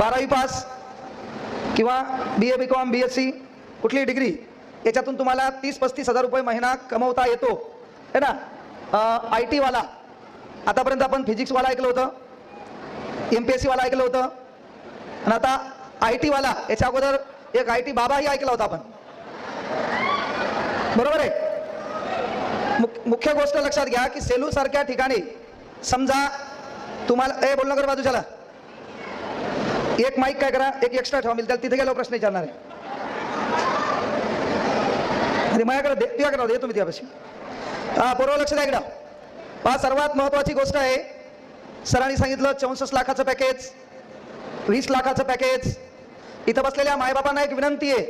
12वी पास किंवा BA BCom BSc कुठली डिग्री याच्यातून तुम्हाला 30-35 हजार रुपये महिना कमवता येतो है ना. IT वाला आतापर्यंत आपण फिजिक्सवाला ऐकलं होतं, MPSC वाला ऐकलं होतं आणि आता IT वाला, याच्या अगोदर एक IT बाबाही ऐकला होता आपण, बरोबर आहे. मुख्य गोष्ट लक्षात घ्या की सेलू सारख्या ठिकाणी समजा तुम्हाला बोल नगर बाजूच्याला एक माईक काय करा, एक एक्स्ट्रा ठेवा, त्याला तिथे गेलो प्रश्न विचारणार आहे. आणि माझ्याकडे तुझ्याकडे येतो मी त्यापाशी. बरोबर लक्ष द्या इकडं. सर्वात महत्वाची गोष्ट आहे, सरांनी सांगितलं 64 लाखाचं पॅकेज, 20 लाखाचं पॅकेज. इथं बसलेल्या मायबापांना एक विनंती आहे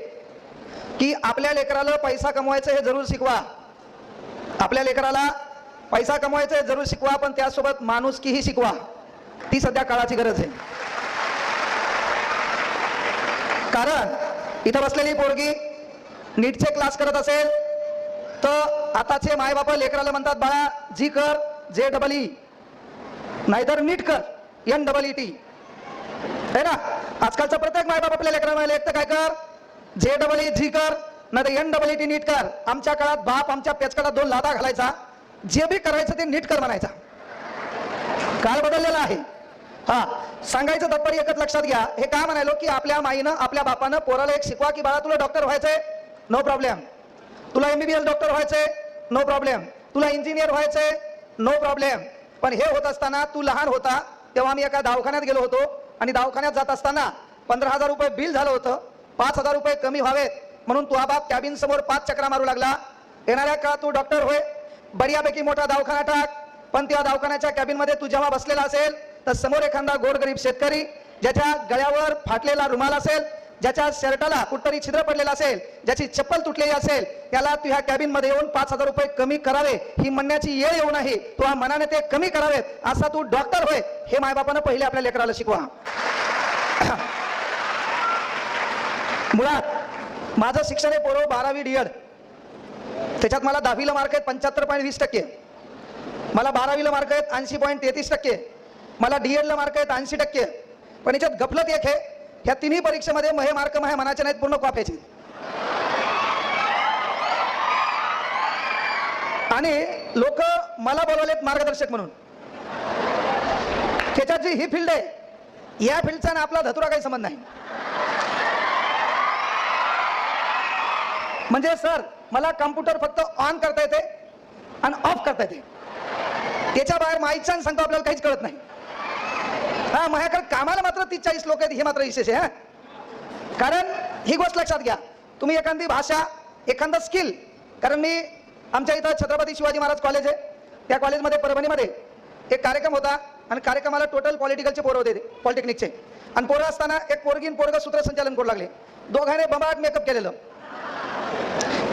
की आपल्या लेकराला पैसा कमवायचं हे जरूर शिकवा. आपल्या लेकराला पैसा कमवायचं हे जरूर शिकवा, पण त्यासोबत माणुसकीही शिकवा. ती सध्या काळाची गरज आहे. कारण इथं बसलेली पोरगी नीटचे क्लास करत असेल तर आताचे मायबाप लेकराला म्हणतात, बाळा जी कर JEE, नाहीतर नीट कर NEET है ना. आजकालचा प्रत्येक मायबाप आपल्या लेकराला एक तर काय कर JEE जी कर, नाही NEET नीट कर. आमच्या काळात बाप आमच्या पेचकाला 2 लादा घालायचा, जे बी करायचं ते नीट कर म्हणायचा. काळ बदललेला आहे. सांगायचं तात्पर्य एकच लक्षात घ्या, हे काय म्हणालो की आपल्या माईनं आपल्या बापानं पोराला एक शिकवा की बाळा तुला डॉक्टर व्हायचंय, नो प्रॉब्लेम. तुला MBBS डॉक्टर व्हायचंय, नो प्रॉब्लेम. तुला इंजिनियर व्हायचंय, नो प्रॉब्लेम. पण हे होत असताना तू लहान होता तेव्हा मी एका दवाखान्यात गेलो होतो आणि दवाखान्यात जात असताना 15,000 रुपये बिल झालं होतं. 5,000 रुपये कमी व्हावेत म्हणून तू बाप कॅबिन समोर 5 चक्रा मारू लागला. येणाऱ्या काळात तू डॉक्टर होय, बऱ्यापैकी मोठा दवाखाना टाक, पण त्या दवाखान्याच्या कॅबिन मध्ये तू जेव्हा बसलेला असेल तर समोर एखादा गोरगरीब शेतकरी ज्याच्या गळ्यावर फाटलेला रुमाल असेल, ज्याच्या शर्टाला कुठतरी छिद्र पडलेला असेल, ज्याची चप्पल तुटलेली असेल, त्याला तू ह्या कॅबिन मध्ये येऊन 5,000 रुपये कमी करावे ही म्हणण्याची येळ येऊ नये. तू मनाने ते कमी करावेत, असा तू डॉक्टर होय हे मायबापानं पहिले आपल्या लेकराला शिकवा. मुळात माझं शिक्षण आहे पोरो 12वी D.Ed. त्याच्यात मला 10वीला मार्क आहेत 75.20%, मला 12वीला मार्क आहेत 80.33%, मला D.Ed. मार्क आहेत 80%. पण याच्यात गफलत एक आहे, ह्या तिन्ही परीक्षेमध्ये हे मार्क माझ्या मनाचे नाहीत, पूर्ण कॉप्याचे. आणि लोक मला बोलवलेत मार्गदर्शक म्हणून. त्याच्यात जी ही फील्ड आहे, या फील्डचा ना आपला धतुरा काही संबंध नाही. म्हणजे सर मला कॉम्प्युटर फक्त ऑन करता येते आणि ऑफ करता येते, त्याच्या बाहेर माईकचा सांगतो आपल्याला काहीच कळत नाही. माझ्याकडे कामाला मात्र 30-40 लोक आहेत, हे मात्र विशेष आहे. कारण ही गोष्ट लक्षात घ्या, तुम्ही एखादी भाषा एखादा स्किल, कारण मी आमच्या इथं छत्रपती शिवाजी महाराज कॉलेज आहे, त्या कॉलेजमध्ये परभणीमध्ये एक कार्यक्रम होता आणि कार्यक्रमाला टोटल पॉलिटिकलचे पोरं होते, पॉलिटेक्निकचे. आणि पोरं असताना एक पोरगीन पोरगं सूत्रसंचालन करू लागले. दोघांनी बंबाट मेकअप केलेलं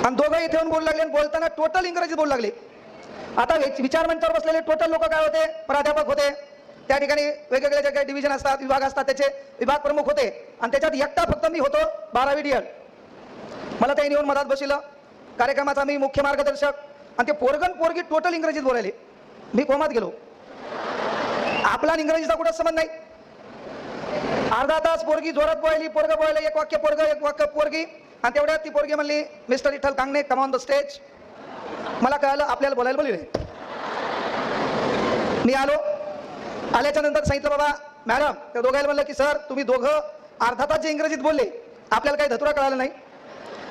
आणि दोघं इथे येऊन बोलू लागले आणि बोलताना टोटल इंग्रजी बोलू लागले. आता विचार मंचावर बसलेले टोटल लोक काय होते, प्राध्यापक होते, त्या ठिकाणी वेगवेगळे जे काही डिव्हिजन असतात, विभाग असतात, त्याचे विभाग प्रमुख होते. आणि त्याच्यात एकटा फक्त मी होतो 12वी D.Ed. मला त्यांनी येऊन मधात बसवलं, कार्यक्रमाचा मी मुख्य मार्गदर्शक. आणि ते पोरगण पोरगी टोटल इंग्रजीत बोलायले. मी कोमात गेलो. आपला इंग्रजीचा कुठं संबंध नाही. अर्धा तास पोरगी जोरात बोलायली, पोरग बोलायला, एक वाक्य पोरग एक वाक्य पोरगी. आणि तेवढ्यात ती पोरगी म्हणली, mister Vitthal Kangane come on the stage. मला कळालं आपल्याला बोलायला बोलले. मी आलो. आल्याच्या नंतर सांगितलं, बाबा मॅडम, त्या दोघांना म्हणलं की सर तुम्ही दोघं अर्धा तास जे इंग्रजीत बोलले आपल्याला काही धतुरा कळालं नाही,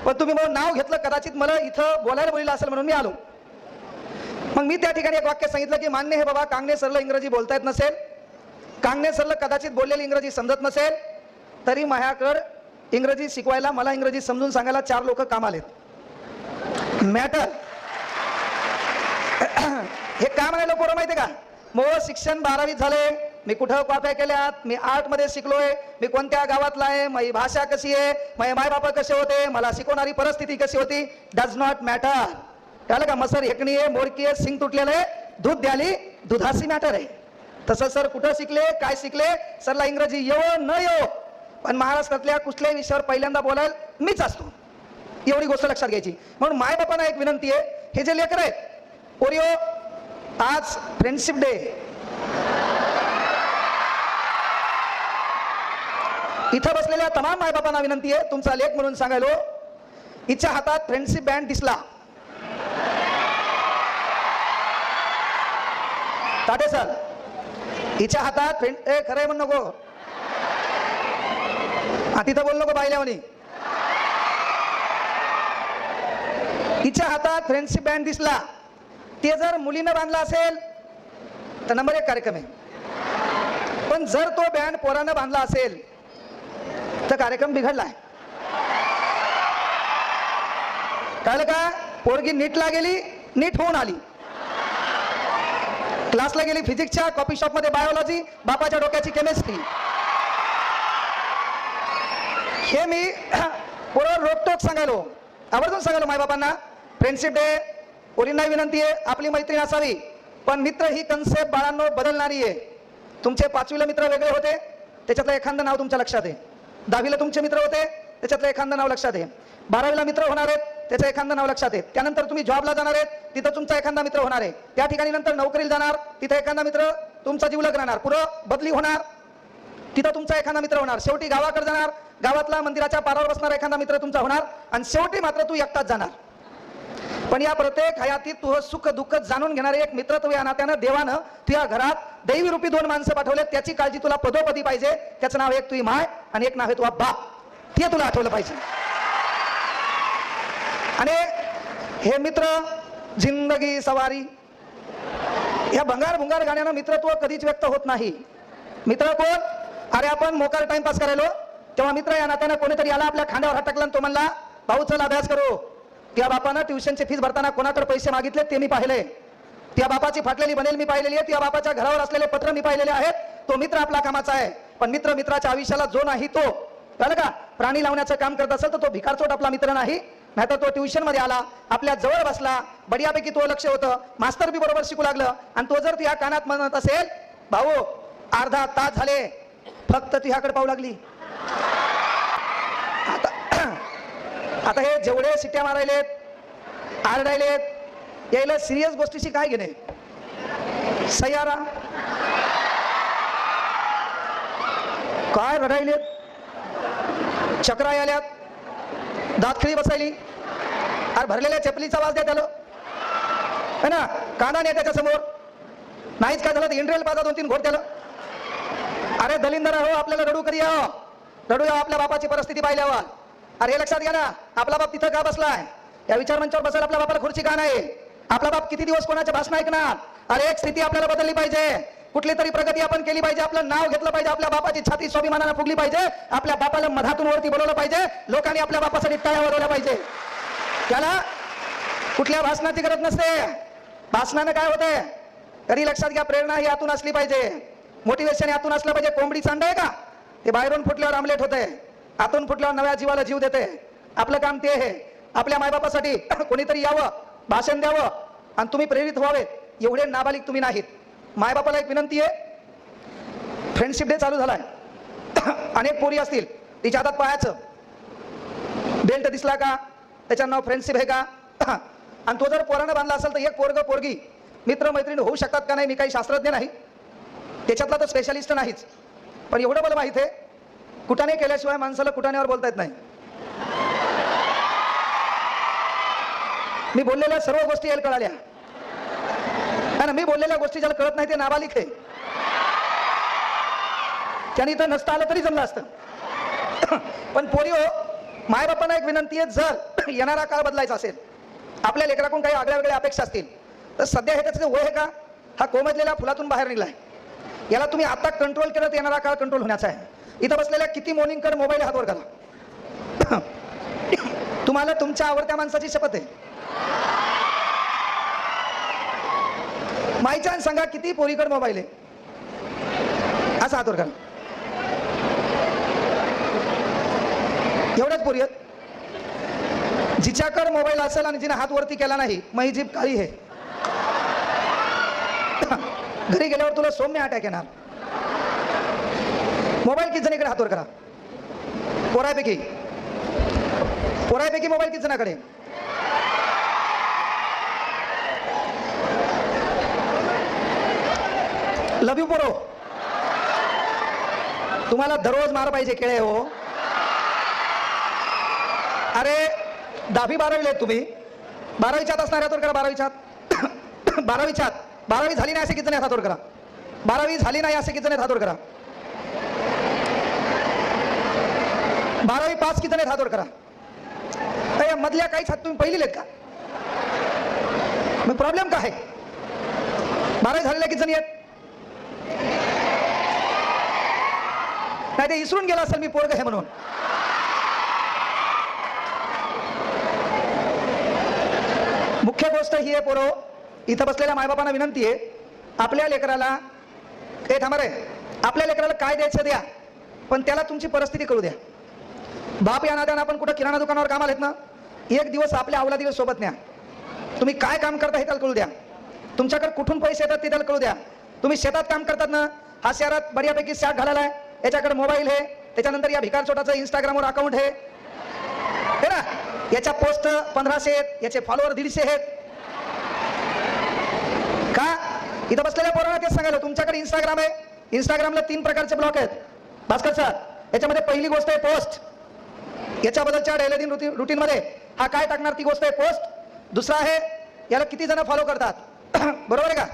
पण तुम्ही मला नाव घेतलं, कदाचित मला इथं बोलायला बोललं असेल म्हणून मी आलो. मग मी त्या ठिकाणी एक वाक्य सांगितलं की मान्य हे बाबा, कांगणे सरला इंग्रजी बोलता येत नसेल, कांगणे सरला कदाचित बोललेली इंग्रजी समजत नसेल, तरी माझ्याकडं इंग्रजी शिकवायला, मला इंग्रजी समजून सांगायला 4 लोक कामाला आहेत. मॅटर हे काय म्हणायला पोरं माहिती आहे का, मग शिक्षण 12वी झाले, मी कुठं कॉप्या केल्यात, मी आर्ट मध्ये शिकलोय, मी कोणत्या गावातला आहे, माझी भाषा कशी आहे, माझे मायबाप कसे होते, मला शिकवणारी परिस्थिती कशी होती, डज नॉट मॅटर. त्याला का मसर हेकणी आहे, मोडकी आहे, सिंग तुटलेलं आहे, दूध द्याली दुधासी मॅटर आहे. तसं सर कुठं शिकले, काय शिकले, सरला इंग्रजी येवो न येवो, पण महाराष्ट्रातल्या कुठल्याही विषयावर पहिल्यांदा बोलायला मीच असतो. एवढी गोष्ट लक्षात घ्यायची. म्हणून मायबापांना एक विनंती आहे, हे जे लेकर आहेत पोरियो, आज फ्रेंडशिप डे, इथं बसलेल्या तमाम मायबापांना विनंती आहे, तुमचा लेख म्हणून सांगायलो, हिच्या हातात फ्रेंडशिप बँड दिसला, ताटे सर हिच्या हातात खरंय म्हण नको, तिथं बोल नको बायल्यावनी. हिच्या हातात फ्रेंडशिप बँड दिसला, ते जर मुलीनं बांधला असेल तर नंबर 1 कार्यक्रम आहे. पण जर तो बँड पोरानं बांधला असेल तर कार्यक्रम बिघडलाय. कळलं का? पोरगी नीटला गेली, नीट होऊन आली, क्लासला गेली फिजिक्सच्या, कॉफी शॉप मध्ये बायोलॉजी, बापाच्या डोक्याची केमिस्ट्री. हे मी बरोबर रोकटोक सांगायलो, आवर्जून सांगायलो मायबापांना. फ्रेंडशिप डे पोरींना विनंती आहे, आपली मैत्रीण असावी, पण मित्र ही कन्सेप्ट बाळांनो बदलणारी आहे. तुमचे 5वीला मित्र वेगळे होते, त्याच्यातलं एखादं नाव तुमच्या लक्षात आहे. 10वीला तुमचे मित्र होते, त्याच्यातलं एखादं नाव लक्षात आहे. 12वीला मित्र होणार आहेत, त्याचं एखादं नाव लक्षात आहे. त्यानंतर तुम्ही जॉबला जाणार आहेत, तिथं तुमचा एखादा मित्र होणार आहे. त्या ठिकाणी नंतर नोकरीला जाणार, तिथं एखादा मित्र तुमचा जीवलग राहणार. पुढं बदली होणार, तिथं तुमचा एखादा मित्र होणार. शेवटी गावाकडे जाणार, गावातला मंदिराच्या पारावर बसणारा एखादा मित्र तुमचा होणार, आणि शेवटी मात्र तू एकटाच जाणार. पण या प्रत्येक हयातीत तुझं सुख दुःख जाणून घेणारे एक मित्र तुझ्या नात्यानं देवानं तुझ्या घरात दैवी रूपी 2 माणसं पाठवले. त्याची काळजी तुला पदोपदी पाहिजे. त्याचं नाव एक तुझी माय आणि एक नाव आहे तुझा बाप. ते तुला आठवलं पाहिजे. आणि हे मित्र जिंदगी सवारी या भंगार भुंगार गाण्यानं मित्रत्व कधीच व्यक्त होत नाही. मित्र कोण? अरे आपण मोकार टाइमपास करायलो तेव्हा मित्र या नात्यानं कोणीतरी आला, आपल्या खांद्यावर हात टाकला आणि तो म्हणला, भाऊ चल अभ्यास करू. त्या बापानं ट्युशनची फीस भरताना कोणाकडे पैसे मागितले ते मी पाहिले. त्या बापाची फाटलेली बनेल मी पाहिलेली आहे. त्या बापाच्या घरावर असलेले पत्र मी पाहिलेले आहेत. तो मित्र आपला कामाचा आहे. पण मित्र मित्राच्या आयुष्याला जो नाही तो, कळलं का? प्राणी लावण्याचं काम करत असेल तर तो भिकारचोट आपला मित्र नाही. नाहीतर तो ट्युशन मध्ये आला, आपल्या जवळ बसला, बढियापैकी तो लक्ष होतं, मास्तर बी बरोबर शिकू लागलं, आणि तो जर तुझ्या कानात म्हणत असेल, भाऊ अर्धा तास झाले फक्त तुझ्याकडे पाहू लागली. आता हे जेवढे सिट्या मारायलेत, आरडायलेत, यायला सिरियस गोष्टीशी काय घेणे? सयारा काय रडायलेत, चक्रा आल्यात, दातखिळी बसायली, अरे भरलेल्या चपलीचा आवाज द्या त्याला, है ना? कांदा नाही त्याच्या समोर, नाहीच काय झालं तर इंड्रेल पाजा 2-3 घोट त्याला. अरे दलिंदर हो, आपल्याला रडू कधी यावं? रडूया आपल्या बापाची परिस्थिती पाहिल्यावर. अरे हे लक्षात घ्या ना, आपला बाप तिथं का बसलाय? या विचार मंचावर बसायला आपल्या बापाला खुर्ची का नाही? आपला बाप किती दिवस कोणाच्या भाषण ऐकणार? अरे एक स्थिती आपल्याला बदलली पाहिजे, कुठली तरी प्रगती आपण केली पाहिजे, आपलं नाव घेतलं पाहिजे, आपल्या बापाची छाती स्वाभिमानाने फुगली पाहिजे, आपल्या बापाला मधातून वरती बोलवलं पाहिजे, लोकांनी आपल्या बापासाठी टाळ्या वाजवल्या पाहिजे. त्याला कुठल्या भाषणाची गरज नसते. भाषणानं काय होतंय? तरी लक्षात घ्या, प्रेरणा ही आतून असली पाहिजे, मोटिवेशन आतून असलं पाहिजे. कोंबडी चांड आहे का? ते बाहेरून फुटल्यावर आमलेट होते, आतून फुटल्यावर नव्या जीवाला जीव देते. आपलं काम ते आहे, आपल्या मायबापासाठी कोणीतरी यावं, भाषण द्यावं आणि तुम्ही प्रेरित व्हावे. एवढे नाबालिक तुम्ही नाहीत. मायबापाला एक विनंती आहे, फ्रेंडशिप डे चालू झालाय, अनेक पोरी असतील, तिच्या हातात पायाचं बेल्ट दिसला का? त्याचं नाव फ्रेंडशिप आहे का? आणि तो जर पोरानं बांधला असेल तर एक पोरग पोरगी मित्र मैत्रीण होऊ शकतात का नाही? मी काही शास्त्रज्ञ नाही, त्याच्यातला तर स्पेशलिस्ट नाहीच, पण एवढं मला माहित आहे, कुटाने केल्याशिवाय माणसाला कुटाण्यावर बोलता येत नाही. मी बोललेल्या सर्व गोष्टी याला कळाल्या. मी बोललेल्या गोष्टी ज्याला कळत नाही ते नाबालिक आहे. त्यांनी तर नसता आलं तरी जमलं असतं. पण पोरी हो, मायबापांना एक विनंती आहे, जर येणारा काळ बदलायचा असेल, आपल्या लेकराकडून काही आगळ्या वेगळ्या अपेक्षा असतील, तर सध्या हे त्याचं वय आहे का? हा कोमजलेल्या फुलातून बाहेर निघलाय. याला तुम्ही आता कंट्रोल केलं तर येणारा काळ कंट्रोल होण्याचा आहे. इथं बसलेल्या किती मॉर्निंगकडे मोबाईल हातवर करा. तुम्हाला तुमच्या आवडत्या माणसाची शपथ आहे. माईच्या सांगा किती पोरीकडे मोबाईल आहे, असं हातवर करा. एवढ्याच पोरी आहेत जिच्याकडे मोबाईल असेल आणि जिने हात वरती केला नाही, मग ही जीभ काळी आहे. घरी गेल्यावर तुला सौम्य अटॅक येणार. मोबाईल किती जणीकडे हातवर करा. पोरायपैकी मोबाईल किती जणाकडे? लव यू पोरो. तुम्हाला दररोज मार पाहिजे केळे हो. अरे 10वी 12वी आहेत तुम्ही, 12वीच्यात असणार हातोर करा. 12वी झाली नाही असे किती जण हातोर करा. 12वी झाली नाही असे किती जण हातोर करा. 12वी पास किती जण हातोर करा. या मधल्या काहीच हात तुम्ही पहिली लेत का. मग प्रॉब्लेम काय आहे. 12वी झालेल्या किती जण आहेत. नाही ते इसरून गेला असेल मी पोरग हे म्हणून. मुख्य गोष्ट ही आहे पोरो, इथं बसलेल्या मायबापांना विनंती आहे, आपल्या लेकराला हे थांबा रे, आपल्या लेकराला काय द्यायचं द्या, पण त्याला तुमची परिस्थिती कळू द्या. बाप या नात्यानं आपण कुठं किराणा दुकानावर कामाला आहेत ना, एक दिवस आपल्या अवला दिवस सोबत न्या. तुम्ही काय काम करता हे त्याला कळू द्या. तुमच्याकडे कुठून पैसे येतात ते त्याला कळू द्या. तुम्ही शेतात काम करतात ना, हा शहरात बऱ्यापैकी शॅट घालायला आहे, याच्याकडे मोबाईल आहे, त्याच्यानंतर या भिकार छोटाचं इंस्टाग्रामवर अकाउंट आहे ना, याच्या पोस्ट 1500 आहेत, याचे फॉलोअर 150 आहेत. का इथं बसलेल्या पोरांना तेच सांगायला, तुमच्याकडे इंस्टाग्राम आहे, इंस्टाग्रामला 3 प्रकारचे ब्लॉक आहेत भास्कर सर. याच्यामध्ये पहिली गोष्ट आहे पोस्ट, याच्याबद्दलच्या दैनंदिन रुटीन मध्ये हा काय टाकणार ती गोष्ट आहे पोस्ट. दुसरा आहे याला किती जण फॉलो करतात बरोबर आहे का.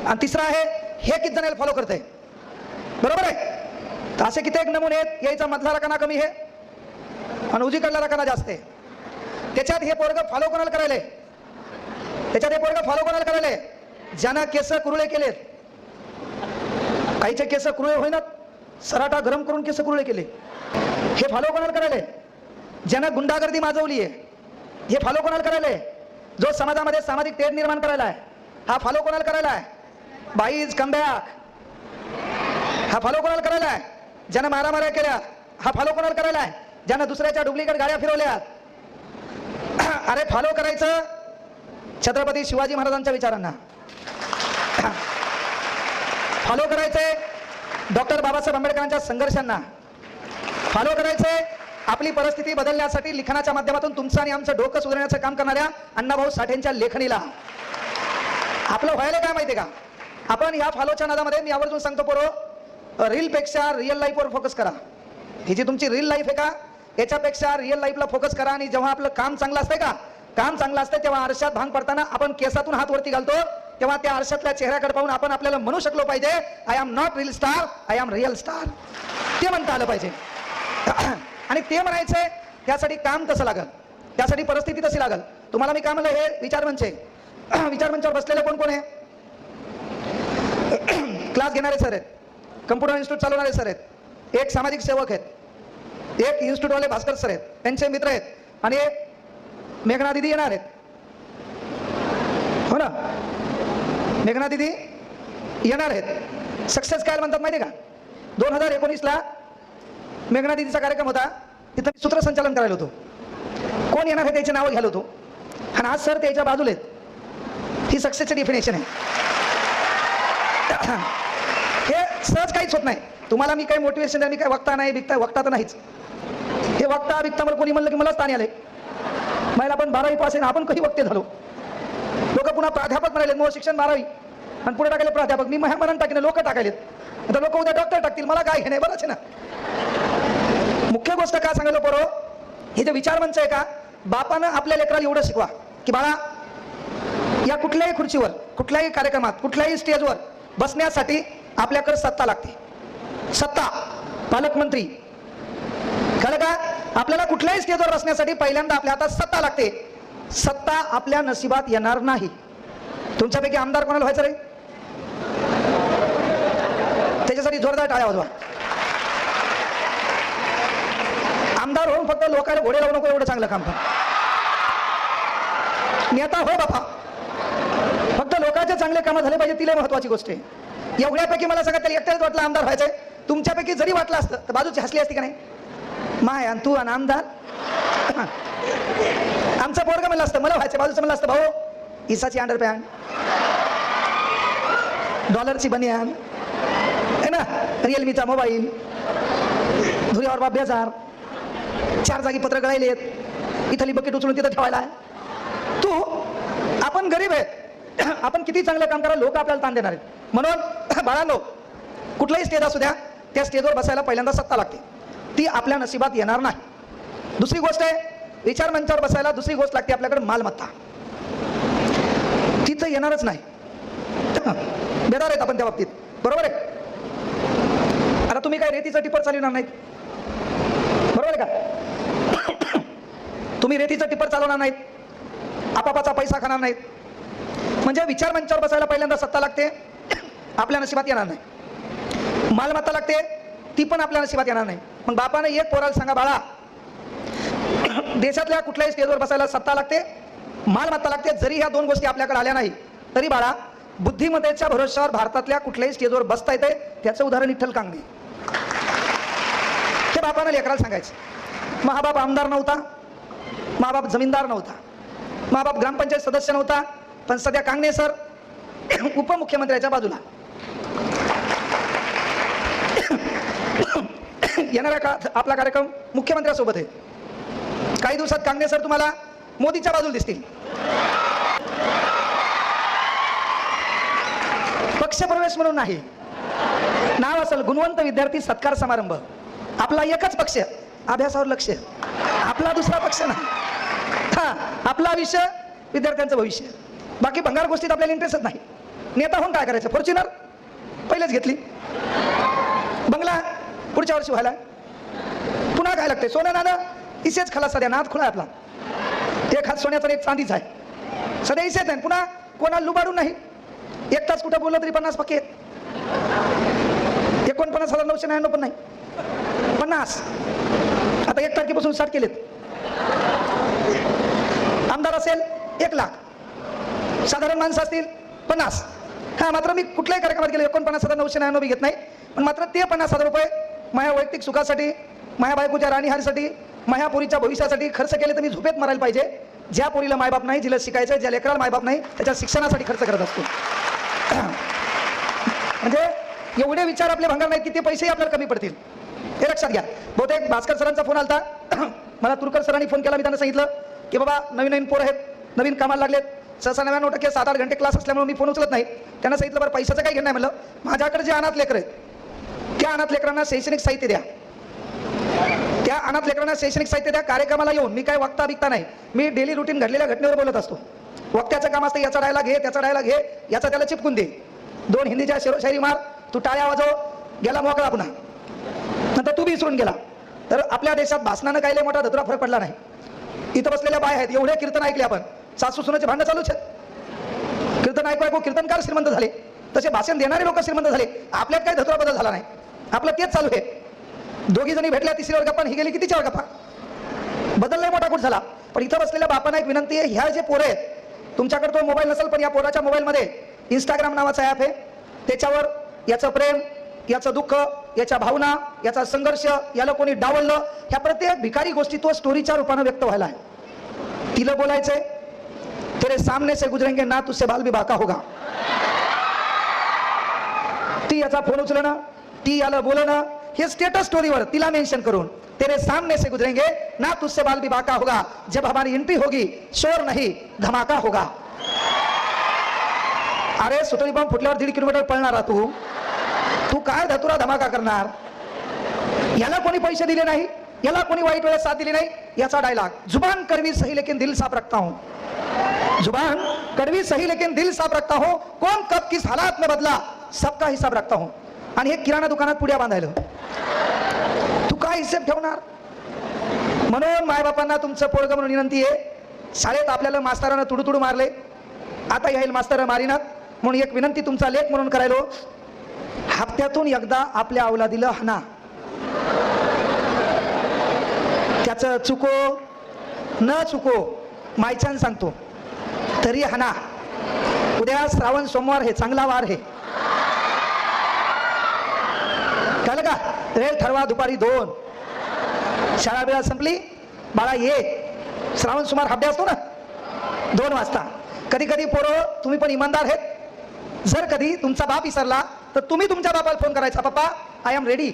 आणि तिसरा आहे हे किती जण फॉलो करते बरोबर आहे. तर असे किती एक नमुने आहेत. याचा मधला रकाना कमी आहे आणि उजवीकडला रकाना जास्त आहे. त्याच्यात हे पोरग फॉलो कोणाला करायले, त्याच्यात हे पोरग फॉलो कोणाला करायले, ज्यानं केस कुरुळे केलेत. काहीचे केस कुरुळे होईनात, सराटा गरम करून केस कुरुळे केले. हे फॉलो कोणाला करायले, ज्यानं गुंडागर्दी माजवली आहे. हे फॉलो कोणाला करायले, जो समाजामध्ये सामाजिक तेढ निर्माण करायला आहे. हा फॉलो कोणाला करायला आहे, बाईज कमबॅक. हा फॉलो कोणाला करायला आहे, ज्यानं मारामाऱ्या केल्या. हा फॉलो कोणाला करायला आहे, ज्यानं दुसऱ्याच्या डुप्लिकेट गाड्या फिरवल्या. अरे फॉलो करायचं छत्रपती शिवाजी महाराजांच्या विचारांना, फॉलो करायचंय डॉक्टर बाबासाहेब आंबेडकरांच्या संघर्षांना, फॉलो करायचंय आपली परिस्थिती बदलण्यासाठी लिखाणाच्या माध्यमातून तुमचं आणि आमचं डोकं सुधारण्याचं काम करणाऱ्या अण्णाभाऊ साठेंच्या लेखणीला. आपलं व्हायला काय माहितीये का, आपण या फॉलोच्या नादामध्ये मी आवर्जून सांगतो पोरो, रील पेक्षा रिअल लाईफवर फोकस करा. ही जी तुमची रील लाईफ आहे का, याच्यापेक्षा रिअल लाईफला फोकस करा. आणि जेव्हा आपलं काम चांगलं असतंय का, काम चांगलं असतं तेव्हा आरशात भांग पडताना आपण केसातून हात वरती घालतो, तेव्हा त्या आरशातल्या चेहऱ्याकडे पाहून आपण आपल्याला म्हणू शकलो पाहिजे, I am not reel star, I am real star. ते म्हणता आलं पाहिजे. आणि ते म्हणायचंय त्यासाठी काम तसं लागल, त्यासाठी परिस्थिती तशी लागल. तुम्हाला मी काय म्हणलं, हे विचारमंच आहे. विचारमंचावर बसलेले कोण कोण आहे, क्लास घेणारे सर आहेत, कम्प्युटर इन्स्टिट्यूट चालवणारे सर आहेत, एक सामाजिक सेवक आहेत, एक इन्स्टिट्यूटवाले भास्कर सर आहेत, त्यांचे मित्र आहेत, आणि मेघना दिदी येणार आहेत. हो ना, मेघना दिदी येणार आहेत. सक्सेस काय म्हणतात माहिती आहे का, 2019ला मेघना दिदीचा कार्यक्रम होता, तिथं मी सूत्रसंचालन करायला होतो. कोण येणार आहे त्याचे नावं घ्यायला होतो, आणि आज सर त्याच्या बाजूला आहेत. ही सक्सेसची डेफिनेशन आहे. हे सहज काहीच होत नाही. तुम्हाला मी काही मोटिवेशन द्या, मी काही वक्ता नाही, वक्ता तर नाहीच. हे वक्ता बिकता मला कोणी म्हणलं की मलाच ताणी आले. मला पण 12वी पास आहे, आपण कधी वक्ते झालो. लोक पुन्हा प्राध्यापक म्हणाले, मूळ शिक्षण 12वी आणि पुढे टाकले प्राध्यापक. मी म्हणून टाकले, लोक टाकायलेत. आता लोक उद्या डॉक्टर टाकतील, मला काय हे नाही. बरंच आहे ना. मुख्य गोष्ट काय सांगायला पोरो, हे जे विचारमंच आहे का, बापानं आपल्या लेकराला एवढं शिकवा की बाळा, या कुठल्याही खुर्चीवर, कुठल्याही कार्यक्रमात, कुठल्याही स्टेजवर बसण्यासाठी आपल्याकडे सत्ता लागते. सत्ता, पालकमंत्री, कळलं का. आपल्याला कुठल्याही स्टेजवर बसण्यासाठी पहिल्यांदा आपल्या हातात सत्ता लागते. सत्ता आपल्या नशिबात येणार नाही. तुमच्यापैकी आमदार कोणाला व्हायचं रे, त्याच्यासाठी जोरदार टाळ्या वाजवा. आमदार होऊन फक्त लोकांना घोडे लावू नको, एवढं चांगलं काम कर. नेता हो बापा, फक्त लोकांचे चांगले कामं झाले पाहिजे, तिला महत्वाची गोष्ट आहे. एवढ्यापैकी मला सगळ्यात त्याला एकट्याच वाटलं आमदार व्हायचंय. तुमच्यापैकी जरी वाटलं असतं तर बाजूची हसली असती का नाही, माय आणि तू आणि आमदार. आमचं पोरगं म्हणलं असतं, मला व्हायचं, बाजूचं म्हणलं असतं भाऊ इसाची अंडरपॅन्ट, डॉलरची बनियान है ना, रिअलमीचा मोबाईल, धुऱ्यावर बाप बेजार, 4 जागी पत्र गळायले आहेत, इथली बकेट उचलून तिथं ठेवायला. तू, आपण गरीब आहेत, आपण किती चांगलं काम करा, लोक आपल्याला ताण देणार आहेत. म्हणून बाळांनो, कुठलाही स्टेज असू द्या, त्या स्टेजवर बसायला पहिल्यांदा सत्ता लागते, ती आपल्या नशिबात येणार नाही. दुसरी गोष्ट आहे, विचार मंचावर बसायला दुसरी गोष्ट लागते आपल्याकडे मालमत्ता, ती तर येणारच नाही. बेदार आहेत आपण त्या बाबतीत, बरोबर आहे. आता तुम्ही काय रेतीचं टिपर चालवणार नाहीत, बरोबर आहे का? तुम्ही रेतीचं टिपर चालवणार नाहीत, आपापाचा पैसा खाणार नाहीत. म्हणजे विचार मंचावर बसायला पहिल्यांदा सत्ता लागते, आपल्या नशिबात येणार नाही. मालमत्ता लागते, ती पण आपल्या नशिबात येणार नाही. मग बापाने एक पोराला सांगा, बाळा देशातल्या कुठल्याही स्टेजवर बसायला सत्ता लागते, मालमत्ता लागते. जरी ह्या दोन गोष्टी आपल्याकडे आल्या नाही तरी बाळा बुद्धिमत्तेच्या भरोश्यावर भारतातल्या कुठल्याही स्टेजवर बसता येते. त्याचं उदाहरण विठ्ठल कांगणे. ते बापानं लेकराला सांगायचं. महाबाप आमदार नव्हता, महाबाप जमीनदार नव्हता, महाबाप ग्रामपंचायत सदस्य नव्हता, पण सध्या कांगणे सर उपमुख्यमंत्र्याच्या बाजूला. येणाऱ्या काळात आपला कार्यक्रम मुख्यमंत्र्यासोबत आहे. काही दिवसात कांगणे सर तुम्हाला मोदीच्या बाजूला दिसतील. पक्षप्रवेश म्हणून नाही, नाव असेल गुणवंत विद्यार्थी सत्कार समारंभ. आपला एकच पक्ष, अभ्यासावर लक्ष, आपला दुसरा पक्ष नाही. हा, आपला विषय विद्यार्थ्यांचं भविष्य. बाकी भंगार गोष्टीत आपल्याला इंटरेस्टच नाही. नेता होऊन काय करायचं? फॉर्च्युनर पहिलेच घेतली, बंगला पुढच्या वर्षी व्हायला, पुन्हा काय लागते? सोनं नाणं इसेच खाला. सध्या नाद खुला आपला, एक हात सोन्याचा एक चांदीचा आहे. सध्या इसेच आहे, पुन्हा कोणाला लुबाडून नाही. एक तास कुठं बोललं तरी 50 पक्के, 49,999 पण नाही, 50. आता 1 तारखेपासून स्टार्ट केलेत. आमदार असेल 1 लाख, साधारण माणसं असतील 50. हा, मात्र मी कुठल्याही कार्यक्रमात गेले 49,999 घेत नाही, पण मात्र ते 50,000 रुपये माझ्या वैयक्तिक सुखासाठी, माझ्या बायकोच्या राणीहारीसाठी, माझ्या पोरीच्या भविष्यासाठी खर्च केले तर मी झोपेत मरायला पाहिजे. ज्या पोरीला मायबाप नाही, जिला शिकायचं, ज्या लेकराला मायबाप नाही, त्याच्या शिक्षणासाठी खर्च करत असतो. म्हणजे एवढे विचार आपले भंगार नाहीत की ते पैसेही आपल्याला कमी पडतील, हे लक्षात घ्या. बहुतेक भास्कर सरांचा फोन आलता, मला तुरकर सरांनी फोन केला. मी त्यांना सांगितलं की बाबा नवीन पोरं आहेत, नवीन कामाला लागलेत, 99% 7-8 घंटे क्लास असल्यामुळे मी फोन उचलत नाही. त्यांना सांगितलं बरं पैशाचं काही घेणं नाही. म्हणलं माझ्याकडे जे अनाथ लेकर आहेत त्या अनाथ लेकरांना शैक्षणिक साहित्य द्या, त्या अनाथ लेकरांना शैक्षणिक साहित्य द्या. कार्यक्रमाला येऊन मी काय वक्ता बिकता नाही, मी डेली रुटीन घडलेल्या घटनेवर बोलत असतो. वक्त्याचं काम असतं याचा डायलॉग घे, त्याचा डायलॉग घे, याचा त्याला चिपकून दे, 2 हिंदीच्या शायरी मार, तू टाळ्या वाजव, गेला मोकळा पुन्हा, नंतर तू बी विसरून गेला. तर आपल्या देशात भाषणानं काही लय मोठा धतुरा फरक पडला नाही. इथं बसलेल्या बाय आहेत, एवढे कीर्तन ऐकले आपण, सासू सुनाचे भांडणं चालूच आहेत. कीर्तन ऐकू कीर्तनकार श्रीमंत झाले, तसे भाषण देणारे लोक श्रीमंत झाले. आपल्यात काही धतुरा बदल झाला नाही, आपलं तेच चालू आहे. 2 जणी भेटल्या, तिसरीवर गप्पा, ही गेली की तिच्यावर गप्पा, बदल नाही मोठा कुठ झाला. पण इथं बसलेल्या बापांना एक विनंती आहे, ह्या जे पोरं आहेत, तुमच्याकडे तो मोबाईल नसेल पण या पोराच्या मोबाईलमध्ये इंस्टाग्राम नावाचा ॲप आहे. त्याच्यावर याचं प्रेम, याचं दुःख, याच्या भावना, याचा संघर्ष, याला कोणी डावललं, ह्या प्रत्येक भिकारी गोष्टी तो स्टोरीच्या रूपानं व्यक्त व्हायला आहे. तिला बोलायचंय, तेरे सामने से गुजरेंगे ना तुझसे बाल भी बाका होगा. ती याचा फोन उचलणं, ती याला बोलणं, हे स्टेटस स्टोरीवर तिला मेन्शन करून, तेरे सामने से गुजरेंगे ना तुझसे बाल भी बाका होगा, जब हमारी एंट्री होगी शोर नहीं धमाका होगा. अरे सुतळी बॉम्ब फुटल्यावर 1.5 किलोमीटर पळणारा तू काय धतुरा धमाका करणार? याला कोणी पैसे दिले नाही, याला कोणी वाईट वेळेस साथ दिली नाही. याचा डायलॉग, जुबान कड़वी सही लेकिन दिल साफ रखता हूं, जुबान कड़वी सही लेकिन दिल साफ रखता हूं, कौन कब किस हालात में बदला सबका हिसाब रखता हूं. आणि हे किराणा दुकानात पुड्या बांधायला तू काय हिशेब ठेवणार? म्हणून मायबापांना तुमचं पोरगं म्हणून विनंती आहे, शाळेत आपल्याला मास्तरानं तुडू मारले, आता येईल मास्तर मारिनात, म्हणून एक विनंती तुमचा लेख म्हणून करायलो, हप्त्यातून एकदा आपल्या अवलादीला हाना. त्याचं चुको न चुको मायच्यान सांगतो तरी हाना. उद्या श्रावण सोमवार हे चांगला वार आहे, कळलं का? वेळ ठरवा दुपारी 2, शाळा वेळा संपली, बाळा ये, श्रावण सोमवार हाफ डे असतो ना 2 वाजता. कधी कधी पोरं तुम्ही पण इमानदार आहेत, जर कधी तुमचा बाप विसरला तर तुम्ही तुमच्या बापाला फोन करायचा, papa I am ready,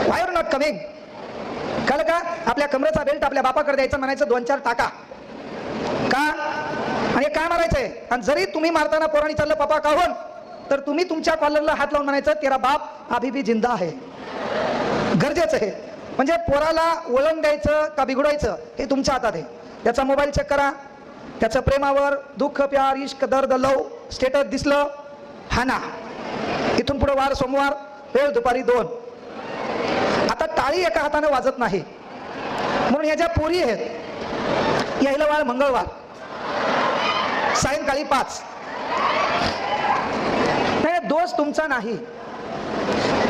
why are not coming. कळलं का? आपल्या कमरेचा बेल्ट आपल्या बापाकडे द्यायचा, म्हणायचं 2-4 टाका का, आणि काय मारायचंय. आणि जरी तुम्ही मारताना पोरांनी चाललं पप्पा काहून, तर तुम्ही तुमच्या कॉलरला हात लावून म्हणायचं, तेरा बाप अभी भी जिंदा है. गरजेचं आहे. म्हणजे पोराला वळण द्यायचं का बिघडवायचं हे तुमच्या हातात आहे. त्याचा मोबाईल चेक करा, त्याचं प्रेमावर दुःख, प्यार, इश्क, दर्द, लव स्टेटस दिसलं हाना. इथून पुढे वार सोमवार, वेळ दुपारी 2. आता टाळी एका हाताने वाजत नाही म्हणून ह्या ज्या पोरी आहेत यायला वार मंगळवार सायंकाळी 5. नाही, दोष तुमचा नाही.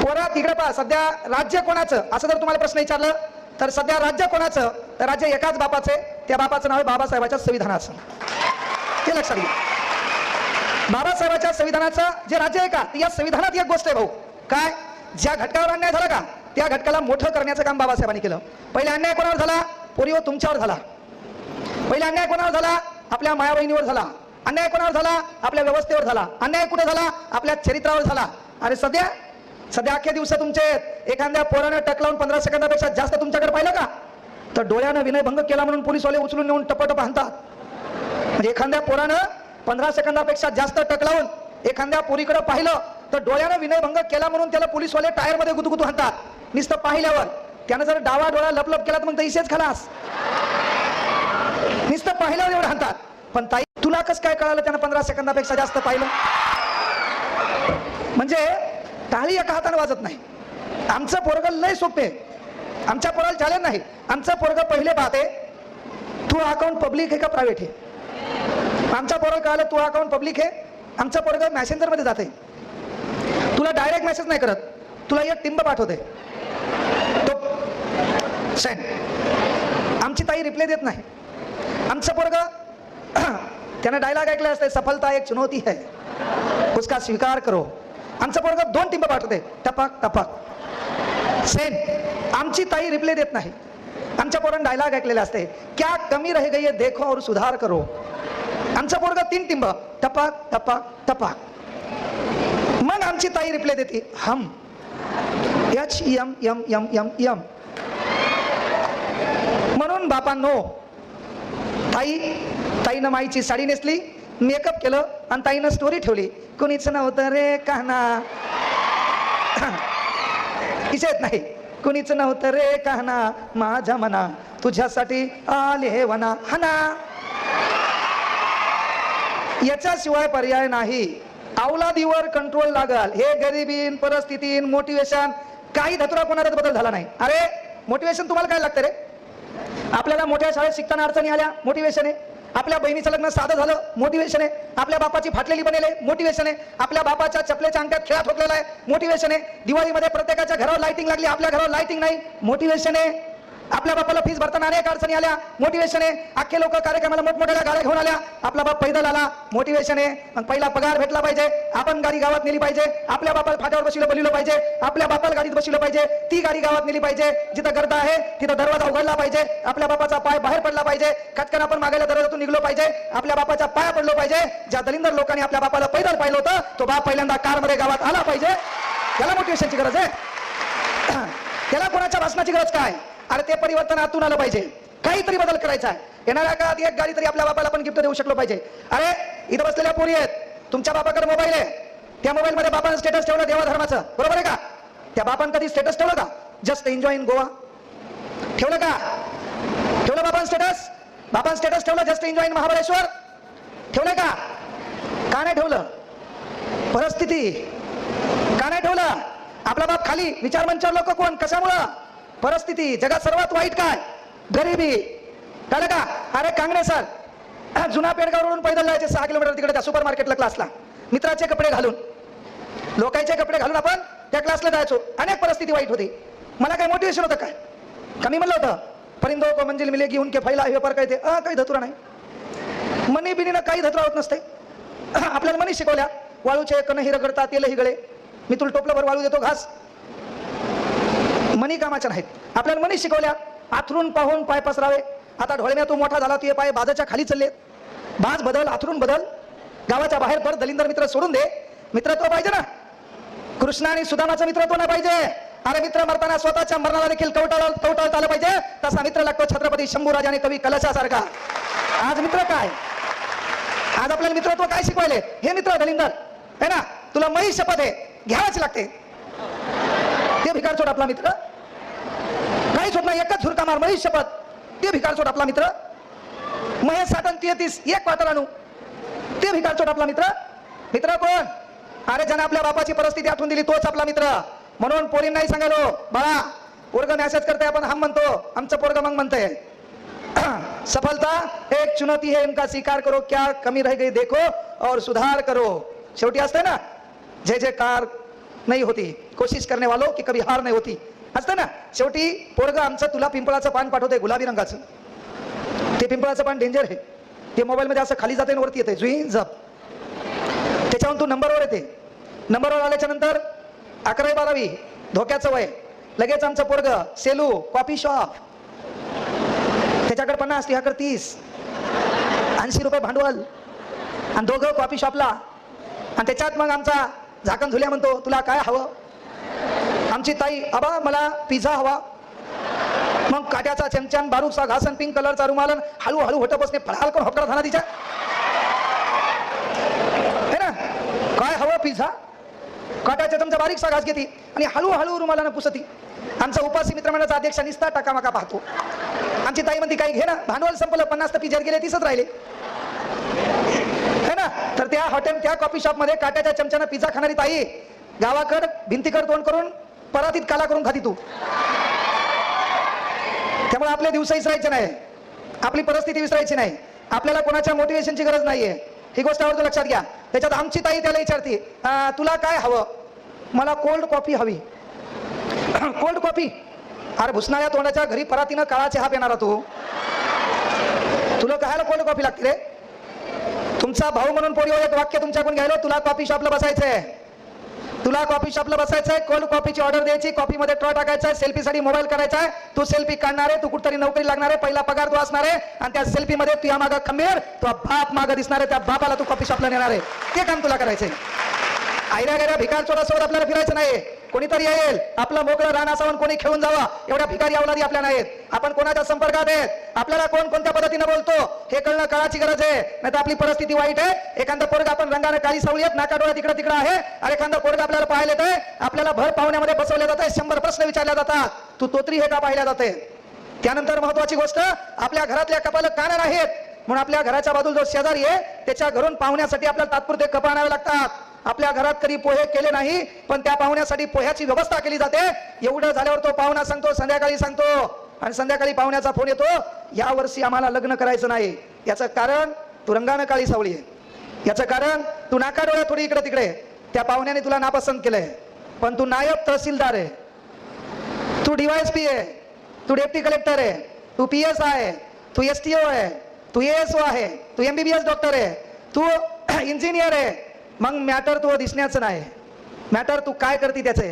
पोरा तिकडे पहा, सध्या राज्य कोणाचं असं जर तुम्हाला प्रश्न विचारलं तर सध्या राज्य कोणाचं, तर राज्य एकाच बापाचे. त्या बापाचं नाव आहे बाबासाहेबांच्या संविधानाचं. ते लक्षात घ्या. बाबासाहेबांच्या संविधानाचं जे राज्य आहे का, या संविधानात एक गोष्ट आहे भाऊ, काय, ज्या घटकावर अन्याय झाला का त्या घटकाला मोठं करण्याचं काम बाबासाहेबांनी केलं. पहिले अन्याय कोणावर झाला, पोरीवर तुमच्यावर झाला. पहिले अन्याय कोणावर झाला, आपल्या माया बहिणीवर झाला. अन्याय कोणावर झाला, आपल्या व्यवस्थेवर झाला. अन्याय कुठे झाला, आपल्या चरित्रावर झाला. आणि सध्या अख्खे दिवस तुमचे एखाद्या पोरानं टक लावून 15 सेकंदापेक्षा जास्त तुमच्याकडे पाहिलं का तर डोळ्यानं विनयभंग केला म्हणून पोलीसवाले उचलून नेऊन टपटप हाणतात. म्हणजे एखाद्या पोरानं 15 सेकंदापेक्षा जास्त टक लावून एखाद्या पोरीकडे पाहिलं तर डोळ्यानं विनयभंग केला म्हणून त्याला पोलीसवाले टायरमध्ये गुदगुदू हाणतात. नुसतं पाहिल्यावर. त्यानं जर डावा डोळा लपलप केला तर मग इसेच खलास. नुसतं पाहिल्यावर एवढं हाणतात. पण ताई, तुला कसं काय कळालं त्यानं 15 सेकंदापेक्षा जास्त पाहिलं? म्हणजे टाळी एका हाताने वाजत नाही. आमचं पोरगं लय सोपे, आमच्या पोराला झाले नाही. आमचं पोरगं पहिले पाहते तू अकाउंट पब्लिक आहे का प्रायव्हेट आहे. आमच्या पोराला कळालं तू अकाउंट पब्लिक आहे. आमचं पोरगं मॅसेंजर मध्ये जाते, तुला डायरेक्ट मेसेज नाही करत, तुला एक टिंब पाठवते तो सेंड. आमची ताई रिप्लाय देत नाही. आमचं पोरगं त्याने डायलॉग ऐकले असते, सफलता एक चुनौती है उसका स्वीकार करो. आमचं पोरगं 2 टिंब पाठवते, टपक टपक सेंड. आमची ताई रिप्लाय देत नाही. आमच्या पोरानं डायलॉग ऐकलेला असते, क्या कमी रह गई है देखो और सुधार करो. आमचं पोरगं 3 टिंब, टपक टपक टपक. मग आमची ताई रिप्लाय देते, हम HMM. म्हणून बापांनो, ताईनं माईची साडी नेसली, मेकअप केलं आणि ताईनं स्टोरी ठेवली, कोणीच नव्हतं रे कान्हा. इसेत नाही, कोणीच नव्हतं रे कान्हा माझ्या मना, तुझ्यासाठी आले वना हना. याच्याशिवाय पर्याय नाही. अवलादीवर कंट्रोल लागल. हे गरिबीन, परिस्थितीन, मोटिवेशन, काही धतुरा कोणाचाच बदल झाला नाही. अरे मोटिवेशन तुम्हाला काय लागतं रे? आपल्याला मोठ्या शाळेत शिकताना अडचणी आल्या, मोटिवेशन आहे. आपल्या बहिणीचं लग्न साधं झालं, मोटिवेशन आहे. आपल्या बापाची फाटलेली बनेले, मोटिवेशन आहे. आपल्या बापाच्या चपलेच्या अंगठ्यात खेळा ठोकलेला आहे, मोटिवेशन आहे. दिवाळीमध्ये प्रत्येकाच्या घरावर लाइटिंग लागली, आपल्या घरावर लाइटिंग नाही, मोटिवेशन आहे. आपल्या बापाला फीस भरताना अनेक अडचणी आल्या, मोटिवेशन आहे. अख्खे लोक कार्यक्रमाला मोठमोठ्या गाड्या घेऊन आल्या, आपला बाप पैदल आला, मोटिवेशन आहे. मग पहिला पगार भेटला पाहिजे, आपण गाडी गावात नेली पाहिजे. आपल्या बापाला फाट्यावर बसविलं बोलवलं पाहिजे, आपल्या बापाला गाडीत बसवलं पाहिजे, ती गाडी गावात नेली पाहिजे. जिथं गर्दा आहे तिथं दरवाजा उघडला पाहिजे, आपल्या बापाचा पाय बाहेर पडला पाहिजे, खटकन आपण मागायला दरवाजातून निघलो पाहिजे, आपल्या बापाच्या पाया पडलो पाहिजे. ज्या दलिंदर लोकांनी आपल्या बापाला पैदल पाहिलं होतं तो बाप पहिल्यांदा कारमध्ये गावात आला पाहिजे. त्याला मोटिवेशनची गरज आहे. त्याला कोणाच्या भाषणाची गरज काय? अरे ते परिवर्तन आतून आलं पाहिजे, काहीतरी बदल करायचा आहे. येणाऱ्या काळात एक गाडी तरी आपल्या बापाला पण गिफ्ट देऊ शकलो पाहिजे. अरे इथं बसलेल्या पोरी आहेत, तुमच्या बापाकडे मोबाईल आहे, त्या मोबाईल मध्ये बापानं स्टेटस ठेवलं देवा धर्माचं, बरोबर आहे का? त्या बापानं कधी स्टेटस ठेवलं का? जस्ट एन्जॉय इन गोवा ठेवलं का? ठेवलं बापानं स्टेटस? बापानं स्टेटस ठेवलं जस्ट एन्जॉय इन महाबळेश्वर ठेवलं का? का नाही ठेवलं? परिस्थिती. का नाही ठेवलं? आपला बाप खाली, विचारमंचावर लोक कोण, कशामुळं? परिस्थिती. जगात सर्वात वाईट काय? गरिबी. कळलं का? अरे कांगणे सर जुना पेडगाववरून पैदल जायचे 6 किलोमीटर तिकडे त्या सुपर मार्केटला क्लासला, मित्राचे कपडे घालून, लोकांचे कपडे घालून आपण त्या क्लासला जायचो. अनेक परिस्थिती वाईट होती. मला काय मोटिवेशन होतं काय? कमी म्हणलं होतं परिंदो को मंजिल मिलेगी उनके फैला व्यापार काय ते काही धतुरा नाही. मनी बिनीनं काही धतुरा होत नसते. आपल्याला मनी शिकवल्या, वाळूचे कणही रगडता तेलही गळे, मी तुला टोपलभर वाळू देतो घास. मनी कामाच्या नाहीत. आपल्याला मनी शिकवल्या, आथरून पाहून पाय पसरावे. आता ढोळम्या तू मोठा झाला, तुझे पाय बाजाच्या खाली चालले, बाज बदल, आथरून बदल, गावाच्या बाहेर पड, दलिंदर मित्र सोडून दे. मित्रत्व पाहिजे ना? कृष्ण आणि सुदामाचं मित्रत्व नाही पाहिजे. अरे मित्र मरताना स्वतःच्या मरणाला देखील कवटाळता आलं पाहिजे. तसा मित्र लागतो छत्रपती शंभूराज आणि कवी कलशासारखा. आज मित्र काय? आज आपल्याला मित्रत्व काय शिकवायले? हे मित्र दलिंदर आहे ना, तुला मही शपथ आहे, घ्यावाच लागते. ते भिकारचोट आपला मित्र. काहीच होत नाही, एकच झुरका मार महेश शपथ. ते भिकारचोट आपला मित्र. महेश साठन 33 एक क्वार्टर आणू. ते भिकारचोट आपला मित्र. मित्र कोण? अरे ज्याने आपल्या बापाची परिस्थिती आठवून दिली तोच आपला मित्र. म्हणून पोरीं नाही सांगायलो बाळा, पोरग मेसेज करते आपण हम म्हणतो, आमचं पोरग मग म्हणतंय सफलता एक चुनौती है, इनका स्वीकार करो, क्या कमी रह गई देखो और सुधार करो. शेवटी असते ना, जय जयकार नाही होती, कोशिश करने वालों की कभी हार नाही होती. असतं ना, शेवटी पोरग आमचं तुला पिंपळाचं पान पाठवतंय गुलाबी रंगाचं. ते पिंपळाचं पान डेंजर आहे. ते मोबाईल मध्ये असं खाली जाते आणि वरती येते जुई जप. त्याच्यावरून तू नंबरवर येते. नंबरवर आल्याच्या नंतर 11वी 12वी धोक्याचं वय. लगेच आमचं पोरग सेलू कॉफी शॉप, त्याच्याकडे 50 ह्याकडे 30 80 रुपये भांडवल आणि दोघं कॉफी शॉपला. आणि त्याच्यात मग आमचा झाकण झुल्या म्हणतो तुला काय हवं. आमची ताई आबा मला पिझ्झा हवा. मग काट्याचा चमचान बारूकचा घासन पिंक कलरचा रुमालन हळूहळू होत बसणे फळाल करून हपकरा झाला तिच्या. है ना, काय हवं पिझ्झा. काट्याचा चमचा बारीकसा घास घेते आणि हळूहळू रुमालानं पुसती. आमचा उपासी मित्रमंडळाचा अध्यक्ष निस्ता टाकामाका पाहतो. आमची ताई म्हणती काही घे ना, भांडवल संपलं, 50 तर पिझ्झा गेले 30च राहिले. है ना, तर त्या हॉटेल त्या कॉफी शॉप मध्ये काट्याच्या चमच्यानं पिझ्झा खाणारी ताई गावाकड भिंतीकड तोंड करून परातीत काला करून खाती तू. त्यामुळे आपले दिवस विसरायचे नाही, आपली परिस्थिती विसरायची नाही. आपल्याला कोणाच्या मोटिवेशनची गरज नाहीये, ही गोष्ट आवडतो लक्षात घ्या. त्याच्यात आमची ताई त्याला विचारते तुला काय हवं. मला कोल्ड कॉफी हवी. Cold coffee. अरे भुसणाऱ्या तोंडाच्या घरी परातीनं काळा चहा पिणारा तू, तुला कायला कोल्ड कॉफी लागते रे. तुमचा भाऊ म्हणून पोरीवर एक वाक्य तुमच्याकडून घ्यायला, तुला कॉफी शॉपला बसायचंय, तुला कॉफी शॉपला बसायचंय, कोल्ड कॉफीची ऑर्डर द्यायची, कॉफीमध्ये ट्रॉ टाकायचा, सेल्फीसाठी मोबाईल करायचा आहे, तू सेल्फी काढणार आहे, तू कुठतरी नोकरी लागणार आहे, पहिला पगार तू असणार आहे आणि त्या सेल्फीमध्ये तुझ्या मागं खंबीर तो बाप मागं दिसणार आहे, त्या बापाला तू कॉफी शॉपला नेणार आहे. ते काम तुला करायचंय. आयऱ्या गेल्या भिकार चोरासोबत आपल्याला फिरायचं नाही. कोणीतरी येईल आपलं मोकळं रान असावं, कोणी खेळून जावा, एवढ्या भिकारी अवलादी आपल्या नाहीत. आपण कोणाच्या संपर्कात आहेत, आपल्याला कोण कोणत्या पद्धतीने बोलतो हे कळणं काळाची गरज आहे. नाही तर आपली परिस्थिती वाईट आहे. एखादा पोरगा आपण रंगाने काळी सावळी आहेत, नाका डोळ्या तिकडे तिकडे आहे, अरे एखादा पोरगा आपल्याला पाहायला येतोय, आपल्याला भर पाहुण्यामध्ये बसवल्या जात आहे, 100 प्रश्न विचारल्या जातात, तू तोत्री हे का पाहिल्या जाते. त्यानंतर महत्वाची गोष्ट, आपल्या घरातल्या कपाला कान नाहीत म्हणून आपल्या घराच्या बाजूला जो शेजारी आहे त्याच्या घरून पाहुण्यासाठी आपल्याला तात्पुरते कप आणावे लागतात. आपल्या घरात कधी पोहे केले नाही पण त्या पाहुण्यासाठी पोह्याची व्यवस्था केली जाते. एवढं झाल्यावर तो पाहुणा सांगतो, संध्याकाळी सांगतो, आणि संध्याकाळी पाहुण्याचा फोन येतो, या वर्षी आम्हाला लग्न करायचं नाही. याचं कारण तू रंगानं काळी सावळी आहे. याचं कारण तू नाका डोळ्या थोडी इकडे तिकडे. त्या पाहुण्याने तुला नापसंत केलंय, पण तू नायब तहसीलदार आहे, तू DYSP आहे, तू डेप्टी कलेक्टर आहे, तू PS आहे, तू STO आहे, तू ASO आहे, तू MBBS डॉक्टर आहे, तू इंजिनियर आहे. मग मॅटर तू दिसण्याचं नाही, मॅटर तू काय करते त्याचे,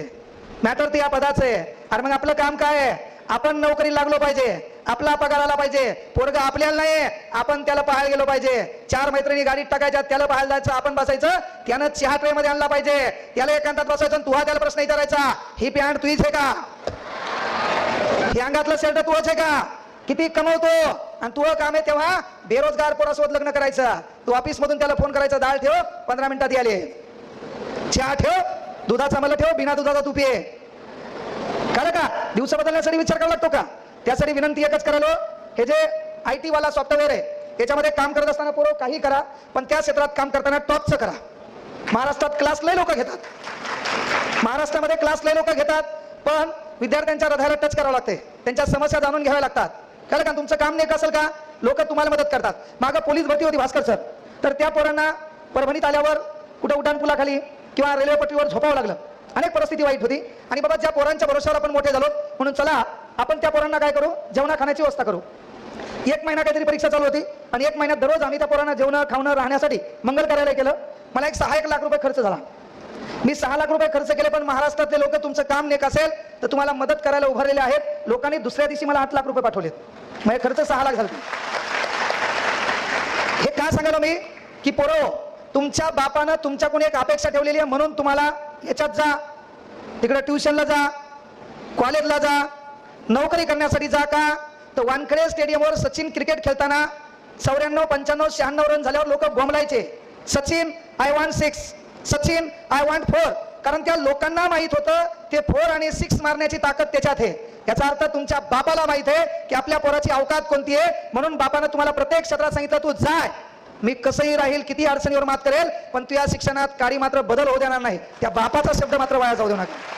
मॅटर ते या पदाचं आहे. अरे मग आपलं काम काय आहे, आपण नोकरी लागलो पाहिजे, आपला पगार आला पाहिजे. पोरगा आपल्याला नाही, आपण त्याला पाहायला गेलो पाहिजे. 4 मैत्रिणी गाडीत टाकायच्या, त्याला पाहायला जायचं, आपण बसायचं, त्यानं चहा ट्रे मध्ये आणला पाहिजे, त्याला एकांतात बसायचं, तू त्याला प्रश्न विचारायचा, ही पॅन्ट तुझीच आहे का, हे अंगातलं शर्ट तुझंच आहे का, किती कमवतो, आणि तुझं काम आहे तेव्हा बेरोजगार पोरासोबत लग्न करायचं. तू ऑफिस मधून त्याला फोन करायचा, डाळ ठेव 15 मिनिटात याले, चहा ठेव, दुधाचा मला ठेव, बिना दुधाचा तू पिये. कळलं का. दिवस बदलण्यासाठी विचार करावा लागतो का. त्यासाठी विनंती एकच करायला, हे जे IT वाला सॉफ्टवेअर आहे त्याच्यामध्ये काम करत असताना पोरं काही करा, पण त्या क्षेत्रात काम करताना टॉपचं करा. महाराष्ट्रात क्लास लय लोक घेतात, महाराष्ट्रामध्ये क्लास लय लोक घेतात, पण विद्यार्थ्यांच्या हृदयाला टच करावं लागते, त्यांच्या समस्या जाणून घ्याव्या लागतात. कळलं का. तुमचं काम नाही असेल का, लोक तुम्हाला मदत करतात. मागं पोलीस भरती होती भास्कर सर, तर त्या पोरांना परभणीत आल्यावर कुठं उड्डाणपुलाखाली किंवा रेल्वे पट्टीवर झोपावं लागलं, अनेक परिस्थिती वाईट होती. आणि बाबा ज्या पोरांच्या भरोश्यावर आपण मोठे झालो, म्हणून चला आपण त्या पोरांना काय करू, जेवणा खाण्याची व्यवस्था करू. 1 महिना काहीतरी परीक्षा चालू होती आणि 1 महिन्यात दररोज आम्ही त्या पोरांना जेवण खावणं राहण्यासाठी मंगल कार्यालय केलं. मला 1 लाख रुपये खर्च झाला. मी 6 लाख रुपये खर्च केले, पण महाराष्ट्रातले लोक तुमचं काम नेक असेल तर तुम्हाला मदत करायला उभारलेले आहेत. लोकांनी दुसऱ्या दिवशी मला 8 लाख रुपये पाठवलेत, म्हणजे खर्च 6 लाख झाला. हे का सांगायला मी, की पोरो तुमच्या बापानं तुमच्याकडून एक अपेक्षा ठेवलेली आहे, म्हणून तुम्हाला याच्यात जा, तिकडे ट्युशनला जा, कॉलेजला जा, नोकरी करण्यासाठी जा. का तर वानखेडे स्टेडियमवर सचिन क्रिकेट खेळताना 94, 95, 96 रन झाल्यावर लोक बोंबलायचे, Sachin I want 6, Sachin I want 4. कारण त्या लोकांना माहित होतं ते 4 आणि 6 मारण्याची ताकद त्याच्यात आहे. याचा अर्थ तुमच्या बापाला माहित आहे की आपल्या पोराची अवकात कोणती आहे, म्हणून बापानं तुम्हाला प्रत्येक क्षेत्रात सांगितलं तू जाय, मी कसंही राहील, किती अडचणीवर मात करेल, पण तू या शिक्षणात काही मात्र बदल होऊ देणार नाही. त्या बापाचा शब्द मात्र वाया जाऊ देऊ नका.